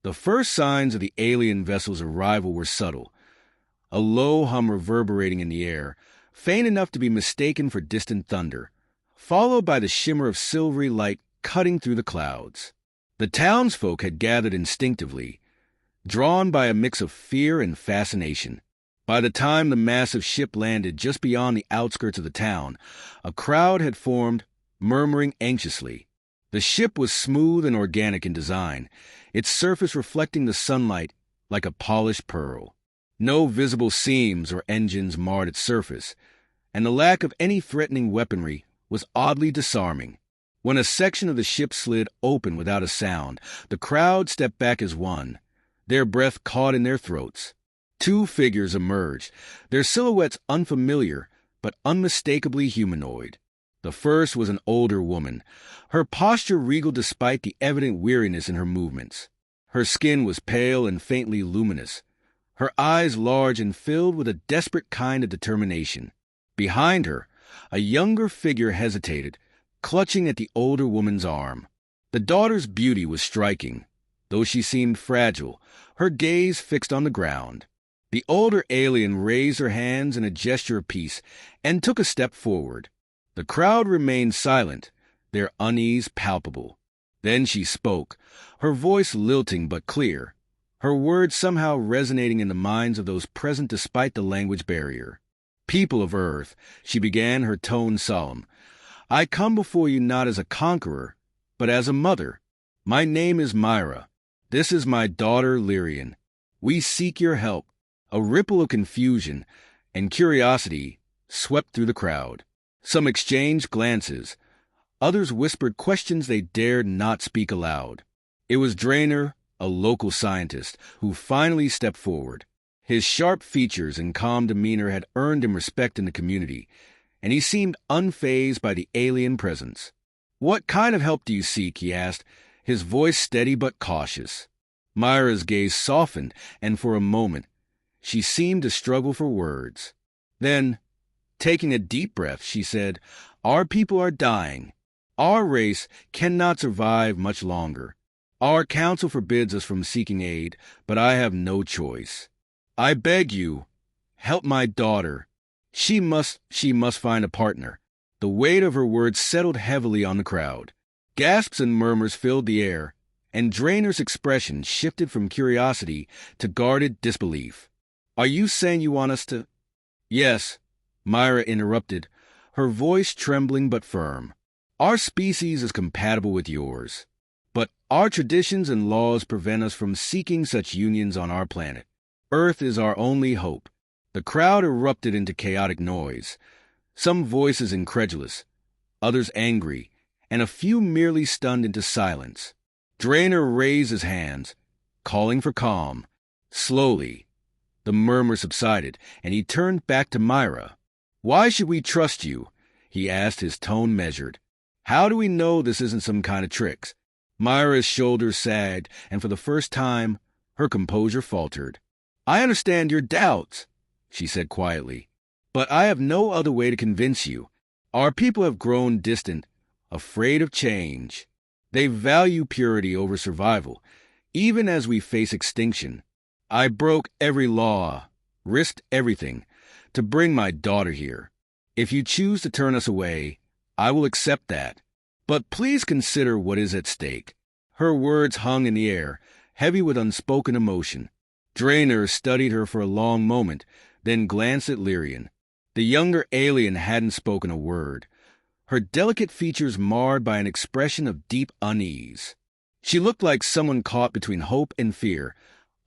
The first signs of the alien vessel's arrival were subtle, a low hum reverberating in the air, faint enough to be mistaken for distant thunder, followed by the shimmer of silvery light cutting through the clouds. The townsfolk had gathered instinctively, drawn by a mix of fear and fascination. By the time the massive ship landed just beyond the outskirts of the town, a crowd had formed, murmuring anxiously. The ship was smooth and organic in design, its surface reflecting the sunlight like a polished pearl. No visible seams or engines marred its surface, and the lack of any threatening weaponry was oddly disarming. When a section of the ship slid open without a sound, the crowd stepped back as one, their breath caught in their throats. Two figures emerged, their silhouettes unfamiliar but unmistakably humanoid. The first was an older woman, her posture regal despite the evident weariness in her movements. Her skin was pale and faintly luminous, her eyes large and filled with a desperate kind of determination. Behind her, a younger figure hesitated, clutching at the older woman's arm. The daughter's beauty was striking, though she seemed fragile, her gaze fixed on the ground. The older alien raised her hands in a gesture of peace and took a step forward. The crowd remained silent, their unease palpable. Then she spoke, her voice lilting but clear, her words somehow resonating in the minds of those present despite the language barrier. "People of Earth," she began, her tone solemn, "I come before you not as a conqueror, but as a mother. My name is Myra. This is my daughter Lyrian. We seek your help." A ripple of confusion and curiosity swept through the crowd. Some exchanged glances. Others whispered questions they dared not speak aloud. It was Drainer, a local scientist, who finally stepped forward. His sharp features and calm demeanor had earned him respect in the community, and he seemed unfazed by the alien presence. "What kind of help do you seek?" he asked, his voice steady but cautious. Myra's gaze softened, and for a moment, she seemed to struggle for words. Then, taking a deep breath, she said, "Our people are dying. Our race cannot survive much longer. Our council forbids us from seeking aid, but I have no choice. I beg you, help my daughter. She must find a partner." The weight of her words settled heavily on the crowd. Gasps and murmurs filled the air, and Drainer's expression shifted from curiosity to guarded disbelief. "Are you saying you want us to—" "Yes," Myra interrupted, her voice trembling but firm. "Our species is compatible with yours, but our traditions and laws prevent us from seeking such unions on our planet. Earth is our only hope." The crowd erupted into chaotic noise, some voices incredulous, others angry, and a few merely stunned into silence. Drainer raised his hands, calling for calm. Slowly, the murmur subsided, and he turned back to Myra. "Why should we trust you?" he asked, his tone measured. "How do we know this isn't some kind of tricks?" Myra's shoulders sagged, and for the first time, her composure faltered. "I understand your doubts," she said quietly, "but I have no other way to convince you. Our people have grown distant, afraid of change. They value purity over survival, even as we face extinction. I broke every law, risked everything, to bring my daughter here. If you choose to turn us away, I will accept that. But please consider what is at stake." Her words hung in the air, heavy with unspoken emotion. Drainer studied her for a long moment, then glanced at Lyrian. The younger alien hadn't spoken a word, her delicate features marred by an expression of deep unease. She looked like someone caught between hope and fear,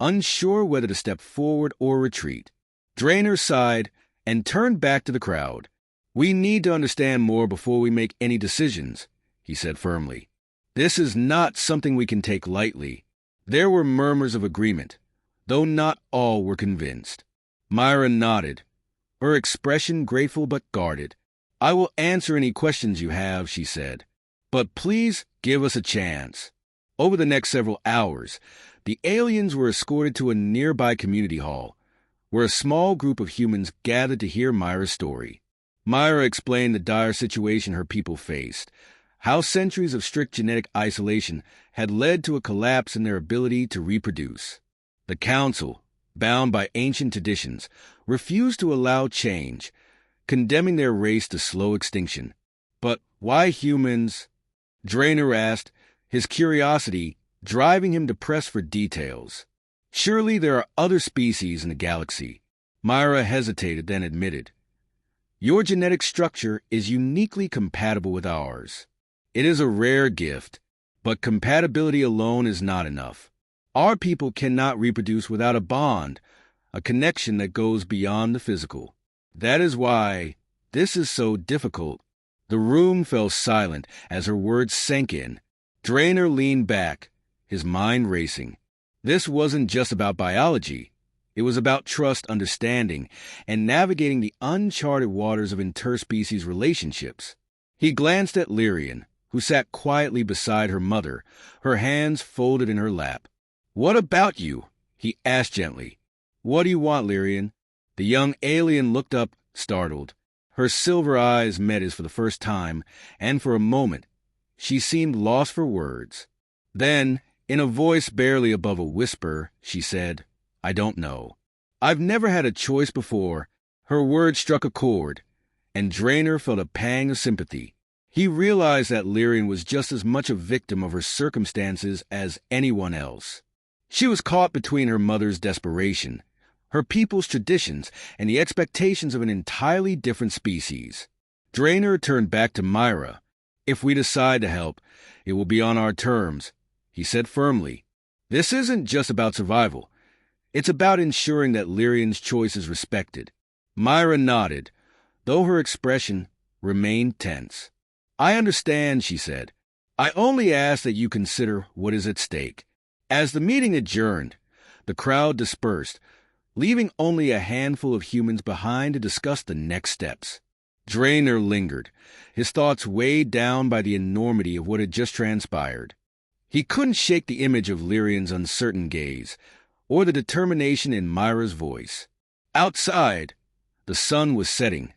unsure whether to step forward or retreat. Drainer sighed and turned back to the crowd. "We need to understand more before we make any decisions," he said firmly. "This is not something we can take lightly." There were murmurs of agreement, though not all were convinced. Myra nodded, her expression grateful but guarded. "I will answer any questions you have," she said, "but please give us a chance." Over the next several hours, the aliens were escorted to a nearby community hall, where a small group of humans gathered to hear Myra's story. Myra explained the dire situation her people faced, how centuries of strict genetic isolation had led to a collapse in their ability to reproduce. The Council, bound by ancient traditions, refused to allow change, condemning their race to slow extinction. But why humans? Draynor asked, his curiosity driving him to press for details. Surely there are other species in the galaxy. Myra hesitated, then admitted. Your genetic structure is uniquely compatible with ours. It is a rare gift, but compatibility alone is not enough. Our people cannot reproduce without a bond, a connection that goes beyond the physical. That is why this is so difficult. The room fell silent as her words sank in. Draynor leaned back, his mind racing. This wasn't just about biology. It was about trust, understanding, and navigating the uncharted waters of interspecies relationships. He glanced at Lyrian, who sat quietly beside her mother, her hands folded in her lap. "What about you?" he asked gently. "What do you want, Lyrian?" The young alien looked up, startled. Her silver eyes met his for the first time, and for a moment, she seemed lost for words. Then, in a voice barely above a whisper, she said, "I don't know. I've never had a choice before." Her words struck a chord, and Draynor felt a pang of sympathy. He realized that Lyrian was just as much a victim of her circumstances as anyone else. She was caught between her mother's desperation, her people's traditions, and the expectations of an entirely different species. Draynor turned back to Myra. "If we decide to help, it will be on our terms," he said firmly. "This isn't just about survival. It's about ensuring that Lyrian's choice is respected." Myra nodded, though her expression remained tense. "I understand," she said. "I only ask that you consider what is at stake." As the meeting adjourned, the crowd dispersed, leaving only a handful of humans behind to discuss the next steps. Draynor lingered, his thoughts weighed down by the enormity of what had just transpired. He couldn't shake the image of Lyrian's uncertain gaze, or the determination in Myra's voice. Outside, the sun was setting,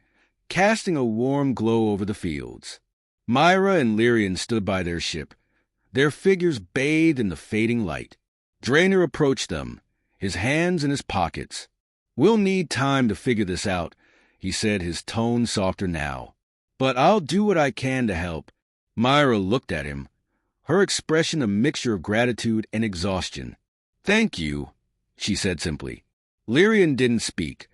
casting a warm glow over the fields. Myra and Lyrian stood by their ship, their figures bathed in the fading light. Draynor approached them, his hands in his pockets. "We'll need time to figure this out," he said, his tone softer now. "But I'll do what I can to help." Myra looked at him, her expression a mixture of gratitude and exhaustion. "Thank you," she said simply. Lyrian didn't speak,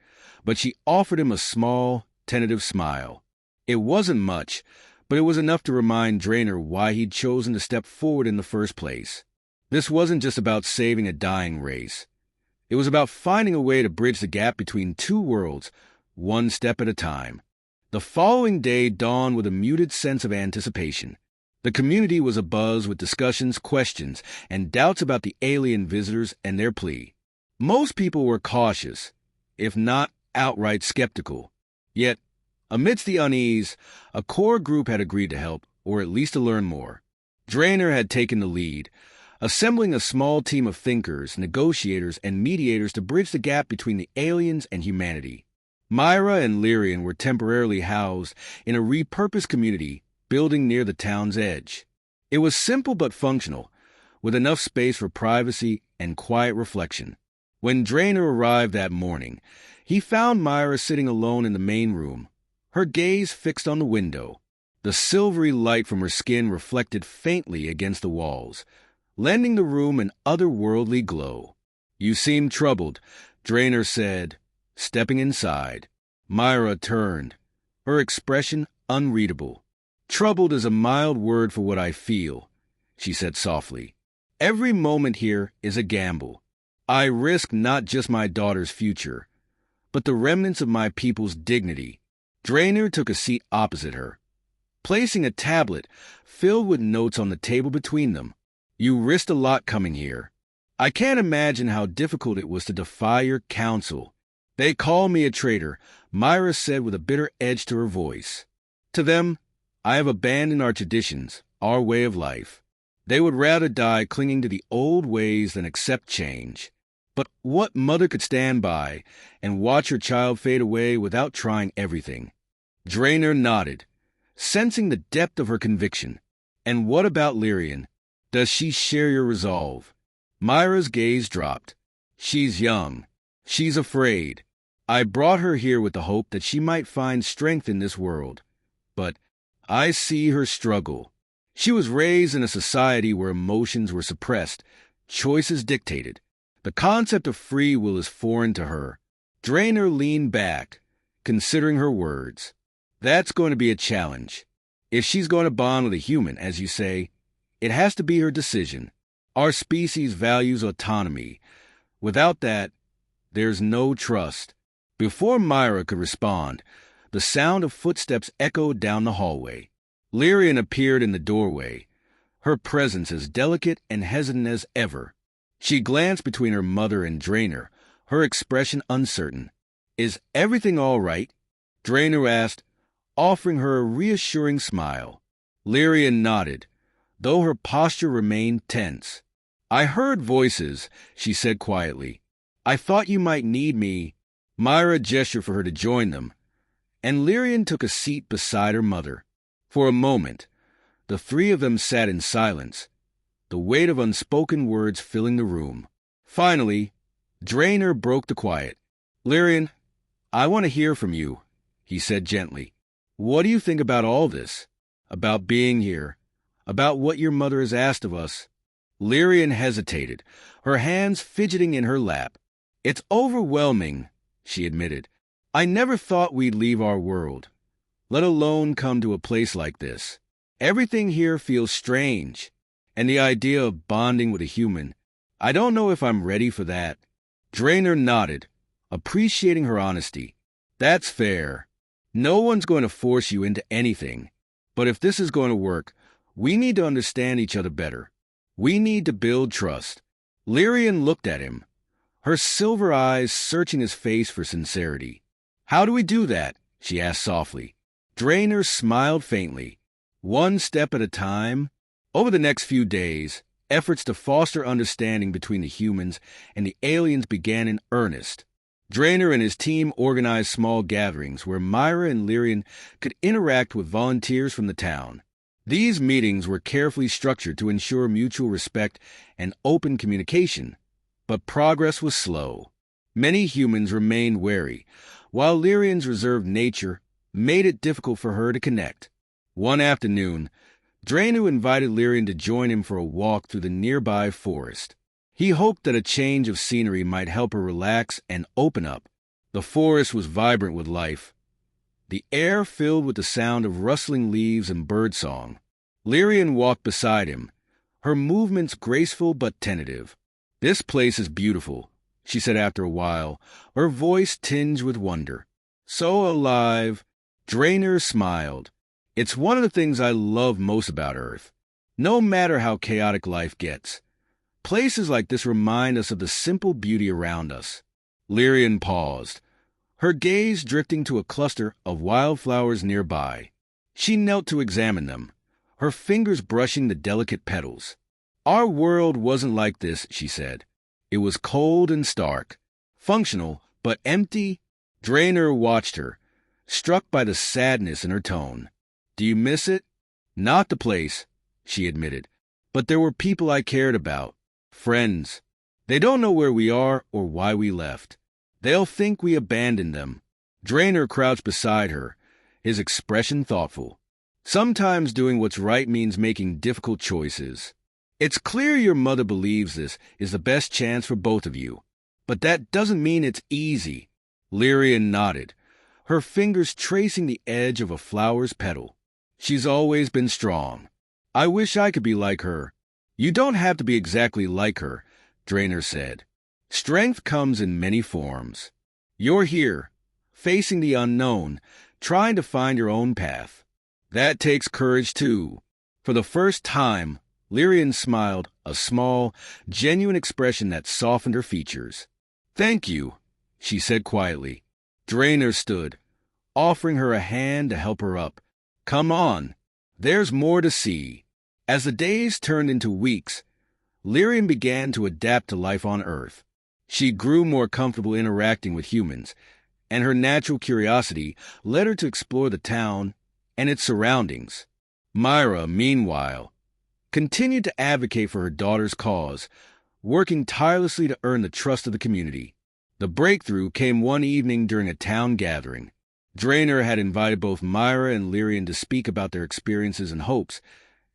but she offered him a small, tentative smile. It wasn't much, but it was enough to remind Draynor why he'd chosen to step forward in the first place. This wasn't just about saving a dying race. It was about finding a way to bridge the gap between two worlds, one step at a time. The following day dawned with a muted sense of anticipation. The community was abuzz with discussions, questions, and doubts about the alien visitors and their plea. Most people were cautious, if not outright skeptical. Yet, amidst the unease, a core group had agreed to help, or at least to learn more. Draynor had taken the lead, assembling a small team of thinkers, negotiators, and mediators to bridge the gap between the aliens and humanity. Myra and Lyrian were temporarily housed in a repurposed community building near the town's edge. It was simple but functional, with enough space for privacy and quiet reflection. When Draynor arrived that morning, he found Myra sitting alone in the main room, her gaze fixed on the window. The silvery light from her skin reflected faintly against the walls, lending the room an otherworldly glow. "You seem troubled," Draynor said, stepping inside. Myra turned, her expression unreadable. "Troubled is a mild word for what I feel," she said softly. "Every moment here is a gamble. I risk not just my daughter's future, but the remnants of my people's dignity." Draynor took a seat opposite her, placing a tablet filled with notes on the table between them. "You risked a lot coming here. I can't imagine how difficult it was to defy your counsel." "They call me a traitor," Myra said with a bitter edge to her voice. "To them, I have abandoned our traditions, our way of life. They would rather die clinging to the old ways than accept change. But what mother could stand by and watch her child fade away without trying everything?" Draynor nodded, sensing the depth of her conviction. And what about Lyrian? Does she share your resolve? Myra's gaze dropped. She's young. She's afraid. I brought her here with the hope that she might find strength in this world. But I see her struggle. She was raised in a society where emotions were suppressed, choices dictated. The concept of free will is foreign to her. Drainer leaned back, considering her words. That's going to be a challenge. If she's going to bond with a human, as you say, it has to be her decision. Our species values autonomy. Without that, there's no trust. Before Myra could respond, the sound of footsteps echoed down the hallway. Lyrian appeared in the doorway, her presence as delicate and hesitant as ever. She glanced between her mother and Drainer, her expression uncertain. Is everything all right? Drainer asked, offering her a reassuring smile. Lyrian nodded, though her posture remained tense. I heard voices, she said quietly. I thought you might need me. Myra gestured for her to join them, and Lyrian took a seat beside her mother. For a moment, the three of them sat in silence, the weight of unspoken words filling the room. Finally, Drainer broke the quiet. Lyrian, I want to hear from you, he said gently. What do you think about all this? About being here? About what your mother has asked of us? Lyrian hesitated, her hands fidgeting in her lap. It's overwhelming, she admitted. I never thought we'd leave our world, let alone come to a place like this. Everything here feels strange, and the idea of bonding with a human, I don't know if I'm ready for that. Drainer nodded, appreciating her honesty. That's fair. No one's going to force you into anything. But if this is going to work, we need to understand each other better. We need to build trust. Lyrian looked at him, her silver eyes searching his face for sincerity. How do we do that? She asked softly. Drainer smiled faintly. One step at a time. Over the next few days, efforts to foster understanding between the humans and the aliens began in earnest. Drainer and his team organized small gatherings where Myra and Lyrian could interact with volunteers from the town. These meetings were carefully structured to ensure mutual respect and open communication, but progress was slow. Many humans remained wary, while Lyrian's reserved nature made it difficult for her to connect. One afternoon, Drainer invited Lyrian to join him for a walk through the nearby forest. He hoped that a change of scenery might help her relax and open up. The forest was vibrant with life, the air filled with the sound of rustling leaves and birdsong. Lyrian walked beside him, her movements graceful but tentative. This place is beautiful, she said after a while, her voice tinged with wonder. So alive. Drainer smiled. It's one of the things I love most about Earth. No matter how chaotic life gets, places like this remind us of the simple beauty around us. Lyrian paused, her gaze drifting to a cluster of wildflowers nearby. She knelt to examine them, her fingers brushing the delicate petals. Our world wasn't like this, she said. It was cold and stark, functional but empty. Drainer watched her, struck by the sadness in her tone. Do you miss it? Not the place, she admitted, but there were people I cared about, friends. They don't know where we are or why we left. They'll think we abandoned them. Drainer crouched beside her, his expression thoughtful. Sometimes doing what's right means making difficult choices. It's clear your mother believes this is the best chance for both of you, but that doesn't mean it's easy. Lyrian nodded, her fingers tracing the edge of a flower's petal. She's always been strong. I wish I could be like her. You don't have to be exactly like her, Drainer said. Strength comes in many forms. You're here, facing the unknown, trying to find your own path. That takes courage, too. For the first time, Lyrian smiled, a small, genuine expression that softened her features. Thank you, she said quietly. Drainer stood, offering her a hand to help her up. Come on, there's more to see. As the days turned into weeks, Lyrian began to adapt to life on Earth. She grew more comfortable interacting with humans, and her natural curiosity led her to explore the town and its surroundings. Myra, meanwhile, continued to advocate for her daughter's cause, working tirelessly to earn the trust of the community. The breakthrough came one evening during a town gathering. Draynor had invited both Myra and Lyrian to speak about their experiences and hopes,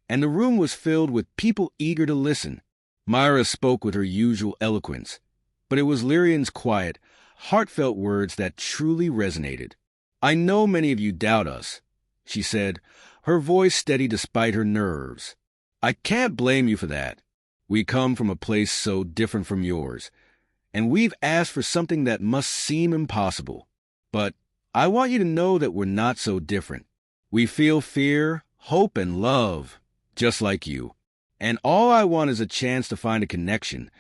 and the room was filled with people eager to listen. Myra spoke with her usual eloquence, but it was Lyrian's quiet, heartfelt words that truly resonated. "I know many of you doubt us," she said, her voice steady despite her nerves. "I can't blame you for that. We come from a place so different from yours, and we've asked for something that must seem impossible. But I want you to know that we're not so different. We feel fear, hope, and love, just like you. And all I want is a chance to find a connection,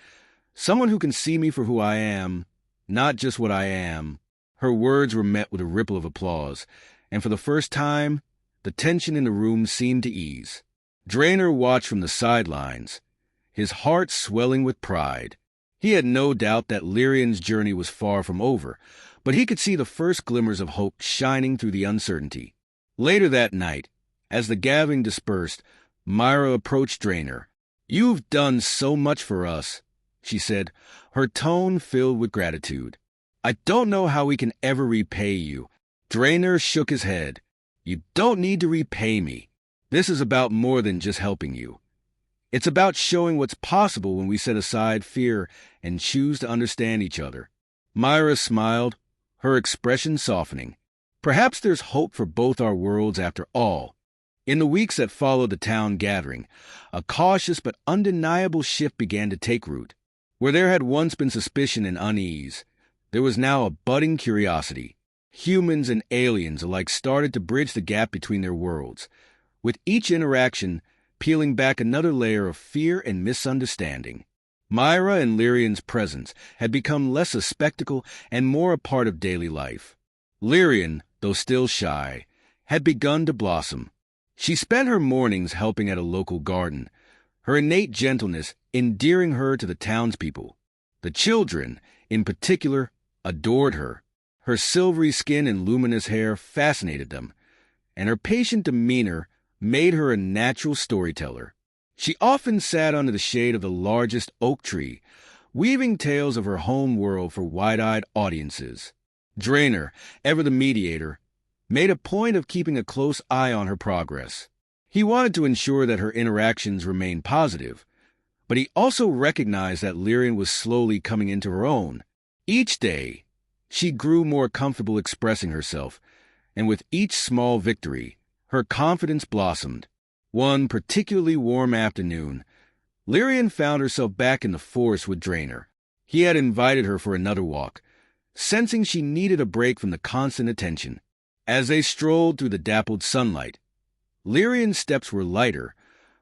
someone who can see me for who I am, not just what I am." Her words were met with a ripple of applause, and for the first time, the tension in the room seemed to ease. Draynor watched from the sidelines, his heart swelling with pride. He had no doubt that Lyrian's journey was far from over, but he could see the first glimmers of hope shining through the uncertainty. Later that night, as the gathering dispersed, Myra approached Draynor. "You've done so much for us," she said, her tone filled with gratitude. "I don't know how we can ever repay you." Draynor shook his head. "You don't need to repay me. This is about more than just helping you. It's about showing what's possible when we set aside fear and choose to understand each other." Myra smiled, her expression softening. "Perhaps there's hope for both our worlds after all." In the weeks that followed the town gathering, a cautious but undeniable shift began to take root. Where there had once been suspicion and unease, there was now a budding curiosity. Humans and aliens alike started to bridge the gap between their worlds, with each interaction peeling back another layer of fear and misunderstanding. Myra and Lyrian's presence had become less a spectacle and more a part of daily life. Lyrian, though still shy, had begun to blossom. She spent her mornings helping at a local garden, her innate gentleness endearing her to the townspeople. The children, in particular, adored her. Her silvery skin and luminous hair fascinated them, and her patient demeanor made her a natural storyteller. She often sat under the shade of the largest oak tree, weaving tales of her home world for wide-eyed audiences. Draynor, ever the mediator, made a point of keeping a close eye on her progress. He wanted to ensure that her interactions remained positive, but he also recognized that Lyrian was slowly coming into her own. Each day, she grew more comfortable expressing herself, and with each small victory, her confidence blossomed. One particularly warm afternoon, Lyrian found herself back in the forest with Draynor. He had invited her for another walk, sensing she needed a break from the constant attention. As they strolled through the dappled sunlight, Lyrian's steps were lighter,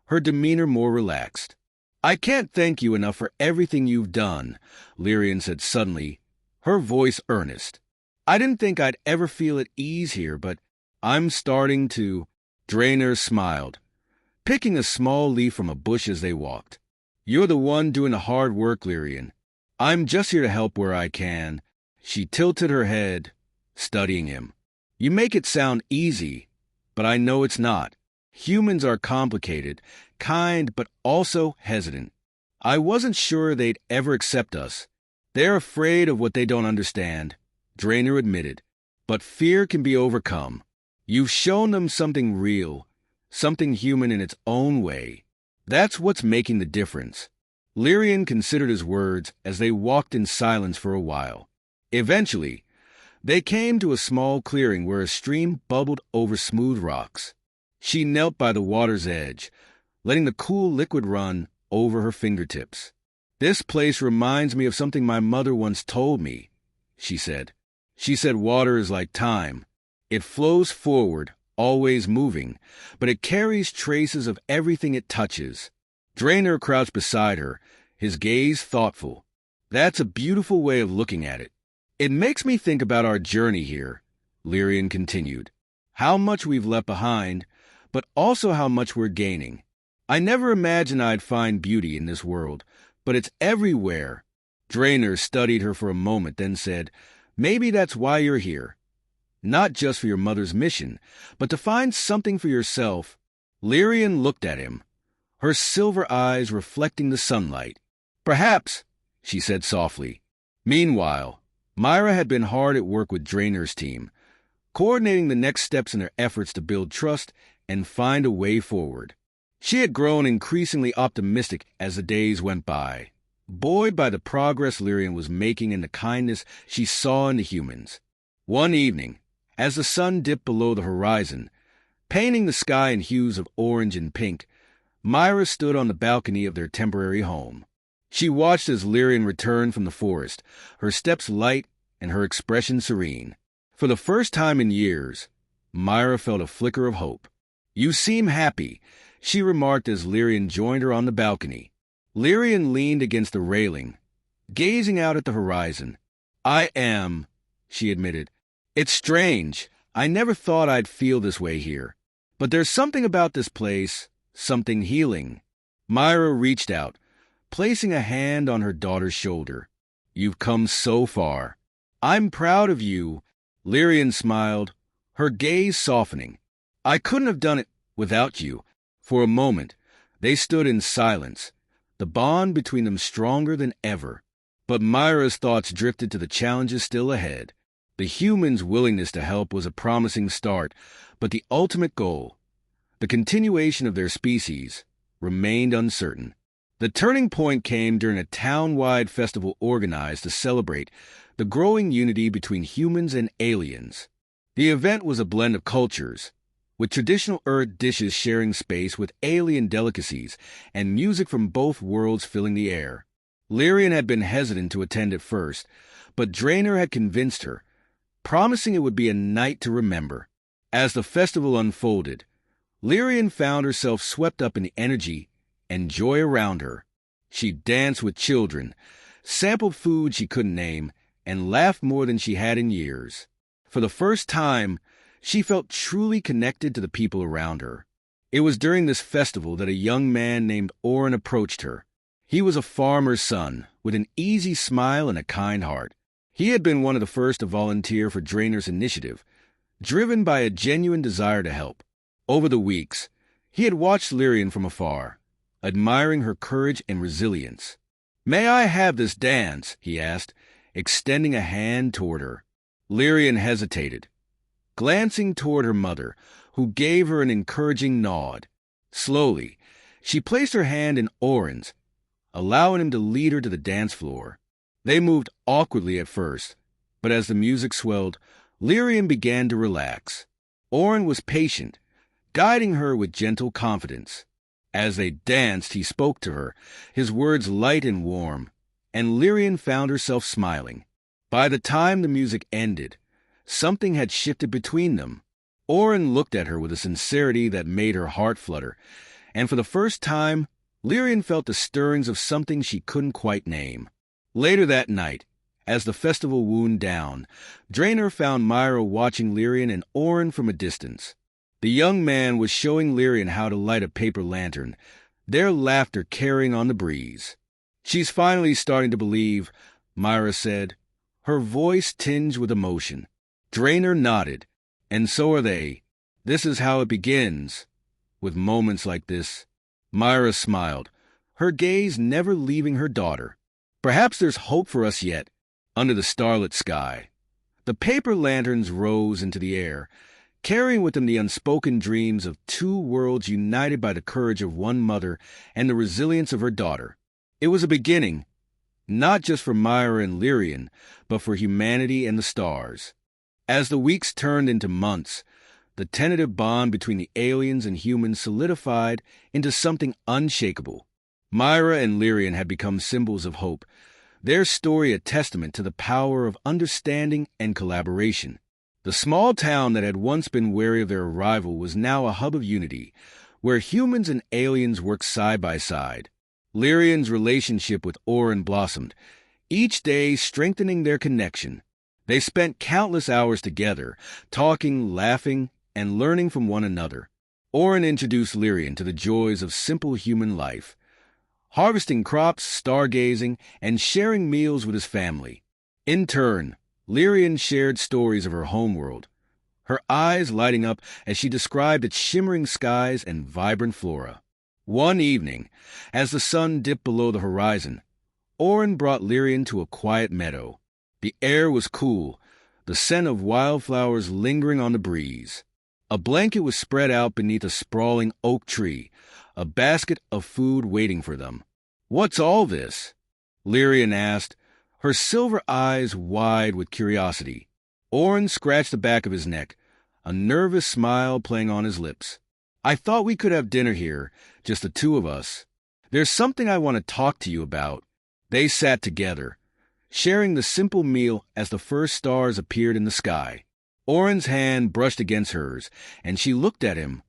her demeanor more relaxed. "I can't thank you enough for everything you've done," Lyrian said suddenly, her voice earnest. "I didn't think I'd ever feel at ease here, but I'm starting to." Draynor smiled, picking a small leaf from a bush as they walked. "You're the one doing the hard work, Lyrian. I'm just here to help where I can." She tilted her head, studying him. "You make it sound easy, but I know it's not. Humans are complicated, kind, but also hesitant. I wasn't sure they'd ever accept us. They're afraid of what they don't understand," Draynor admitted. "But fear can be overcome. You've shown them something real, something human in its own way. That's what's making the difference." Lyrian considered his words as they walked in silence for a while. Eventually, they came to a small clearing where a stream bubbled over smooth rocks. She knelt by the water's edge, letting the cool liquid run over her fingertips. "This place reminds me of something my mother once told me," she said. "She said water is like time. It flows forward, always moving, but it carries traces of everything it touches." Draynor crouched beside her, his gaze thoughtful. "That's a beautiful way of looking at it. It makes me think about our journey here," Lyrian continued. "How much we've left behind, but also how much we're gaining. I never imagined I'd find beauty in this world, but it's everywhere." Draynor studied her for a moment, then said, "Maybe that's why you're here. Not just for your mother's mission, but to find something for yourself." Lyrian looked at him, her silver eyes reflecting the sunlight. "Perhaps," she said softly. Meanwhile, Myra had been hard at work with Drainer's team, coordinating the next steps in their efforts to build trust and find a way forward. She had grown increasingly optimistic as the days went by, buoyed by the progress Lyrian was making and the kindness she saw in the humans. One evening, as the sun dipped below the horizon, painting the sky in hues of orange and pink, Myra stood on the balcony of their temporary home. She watched as Lyrian returned from the forest, her steps light and her expression serene. For the first time in years, Myra felt a flicker of hope. "You seem happy," she remarked as Lyrian joined her on the balcony. Lyrian leaned against the railing, gazing out at the horizon. "I am," she admitted. "It's strange. I never thought I'd feel this way here. But there's something about this place, something healing." Myra reached out, placing a hand on her daughter's shoulder. "You've come so far." "I'm proud of you," Lyrian smiled, her gaze softening. "I couldn't have done it without you." For a moment, they stood in silence, the bond between them stronger than ever. But Myra's thoughts drifted to the challenges still ahead. The humans' willingness to help was a promising start, but the ultimate goal, the continuation of their species, remained uncertain. The turning point came during a town-wide festival organized to celebrate the growing unity between humans and aliens. The event was a blend of cultures, with traditional Earth dishes sharing space with alien delicacies and music from both worlds filling the air. Lyrian had been hesitant to attend at first, but Drainer had convinced her, promising it would be a night to remember. As the festival unfolded, Lyrian found herself swept up in the energy and joy around her. She danced with children, sampled food she couldn't name, and laughed more than she had in years. For the first time, she felt truly connected to the people around her. It was during this festival that a young man named Oren approached her. He was a farmer's son, with an easy smile and a kind heart. He had been one of the first to volunteer for Drainer's initiative, driven by a genuine desire to help. Over the weeks, he had watched Lyrian from afar, admiring her courage and resilience. "May I have this dance?" he asked, extending a hand toward her. Lyrian hesitated, glancing toward her mother, who gave her an encouraging nod. Slowly, she placed her hand in Oren's, allowing him to lead her to the dance floor. They moved awkwardly at first, but as the music swelled, Lyrian began to relax. Oren was patient, guiding her with gentle confidence. As they danced, he spoke to her, his words light and warm, and Lyrian found herself smiling. By the time the music ended, something had shifted between them. Oren looked at her with a sincerity that made her heart flutter, and for the first time, Lyrian felt the stirrings of something she couldn't quite name. Later that night, as the festival wound down, Drainer found Myra watching Lyrian and Oren from a distance. The young man was showing Lyrian how to light a paper lantern, their laughter carrying on the breeze. "She's finally starting to believe," Myra said, her voice tinged with emotion. Drainer nodded. "And so are they. This is how it begins." With moments like this, Myra smiled, her gaze never leaving her daughter. "Perhaps there's hope for us yet, under the starlit sky." The paper lanterns rose into the air, carrying with them the unspoken dreams of two worlds united by the courage of one mother and the resilience of her daughter. It was a beginning, not just for Myra and Lyrian, but for humanity and the stars. As the weeks turned into months, the tentative bond between the aliens and humans solidified into something unshakable. Myra and Lyrian had become symbols of hope, their story a testament to the power of understanding and collaboration. The small town that had once been wary of their arrival was now a hub of unity, where humans and aliens worked side by side. Lyrian's relationship with Oren blossomed, each day strengthening their connection. They spent countless hours together, talking, laughing, and learning from one another. Oren introduced Lyrian to the joys of simple human life, harvesting crops, stargazing, and sharing meals with his family. In turn, Lyrian shared stories of her homeworld, her eyes lighting up as she described its shimmering skies and vibrant flora. One evening, as the sun dipped below the horizon, Oren brought Lyrian to a quiet meadow. The air was cool, the scent of wildflowers lingering on the breeze. A blanket was spread out beneath a sprawling oak tree, a basket of food waiting for them. "What's all this?" Lyrian asked, her silver eyes wide with curiosity. Oren scratched the back of his neck, a nervous smile playing on his lips. "I thought we could have dinner here, just the two of us. There's something I want to talk to you about." They sat together, sharing the simple meal as the first stars appeared in the sky. Oren's hand brushed against hers, and she looked at him,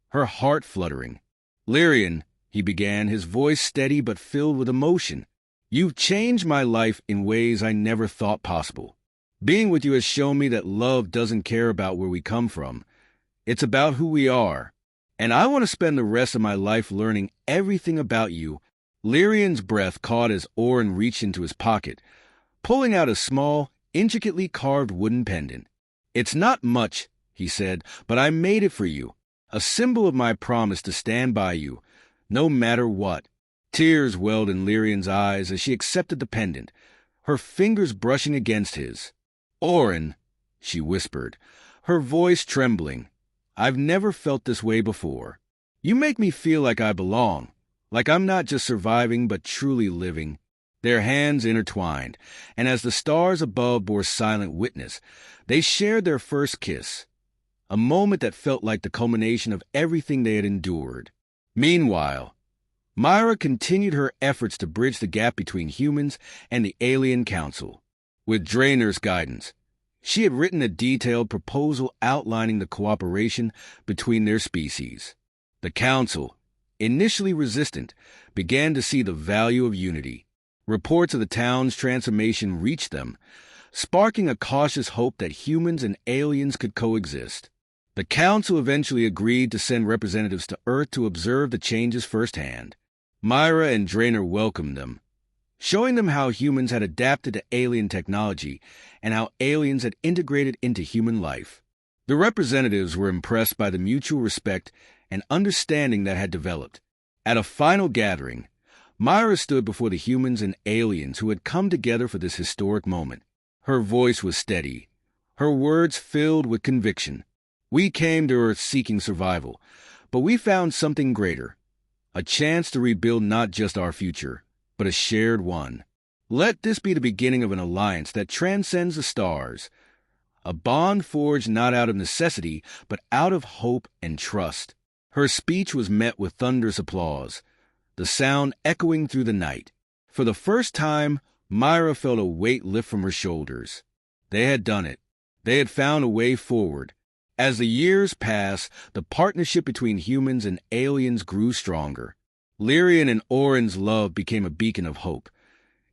her heart fluttering. "Lyrian," he began, his voice steady but filled with emotion, "you've changed my life in ways I never thought possible. Being with you has shown me that love doesn't care about where we come from. It's about who we are. And I want to spend the rest of my life learning everything about you." Lyrian's breath caught as Oren reached into his pocket, pulling out a small, intricately carved wooden pendant. "It's not much," he said, "but I made it for you, a symbol of my promise to stand by you, no matter what." Tears welled in Lyrian's eyes as she accepted the pendant, her fingers brushing against his. "Oren," she whispered, her voice trembling, "I've never felt this way before. You make me feel like I belong, like I'm not just surviving but truly living." Their hands intertwined, and as the stars above bore silent witness, they shared their first kiss, a moment that felt like the culmination of everything they had endured. Meanwhile, Myra continued her efforts to bridge the gap between humans and the alien council. With Drainer's guidance, she had written a detailed proposal outlining the cooperation between their species. The council, initially resistant, began to see the value of unity. Reports of the town's transformation reached them, sparking a cautious hope that humans and aliens could coexist. The council eventually agreed to send representatives to Earth to observe the changes firsthand. Myra and Drainer welcomed them, showing them how humans had adapted to alien technology and how aliens had integrated into human life. The representatives were impressed by the mutual respect and understanding that had developed. At a final gathering, Myra stood before the humans and aliens who had come together for this historic moment. Her voice was steady, her words filled with conviction. "We came to Earth seeking survival, but we found something greater, a chance to rebuild not just our future, but a shared one. Let this be the beginning of an alliance that transcends the stars, a bond forged not out of necessity, but out of hope and trust." Her speech was met with thunderous applause, the sound echoing through the night. For the first time, Myra felt a weight lift from her shoulders. They had done it. They had found a way forward. As the years passed, the partnership between humans and aliens grew stronger. Lyrian and Oren's love became a beacon of hope,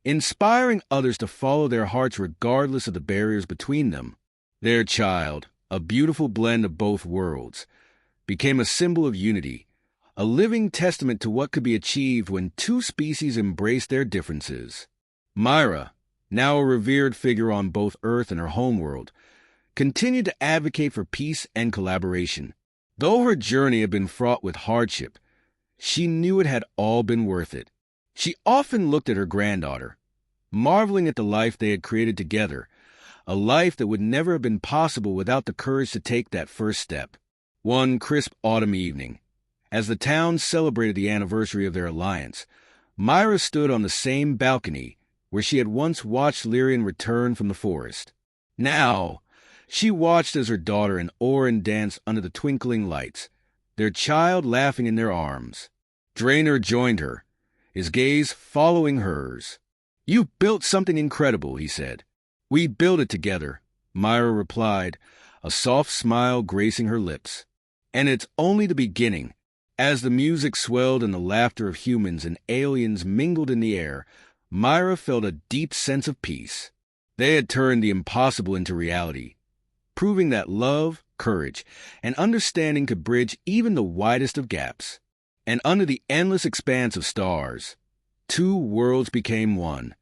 inspiring others to follow their hearts regardless of the barriers between them. Their child, a beautiful blend of both worlds, became a symbol of unity, a living testament to what could be achieved when two species embraced their differences. Myra, now a revered figure on both Earth and her homeworld, continued to advocate for peace and collaboration. Though her journey had been fraught with hardship, she knew it had all been worth it. She often looked at her granddaughter, marveling at the life they had created together, a life that would never have been possible without the courage to take that first step. One crisp autumn evening, as the town celebrated the anniversary of their alliance, Myra stood on the same balcony where she had once watched Lyrian return from the forest. Now, she watched as her daughter and Oren danced under the twinkling lights, their child laughing in their arms. Drainer joined her, his gaze following hers. "You built something incredible," he said. "We built it together," Myra replied, a soft smile gracing her lips. "And it's only the beginning." As the music swelled and the laughter of humans and aliens mingled in the air, Myra felt a deep sense of peace. They had turned the impossible into reality, proving that love, courage, and understanding could bridge even the widest of gaps. And under the endless expanse of stars, two worlds became one,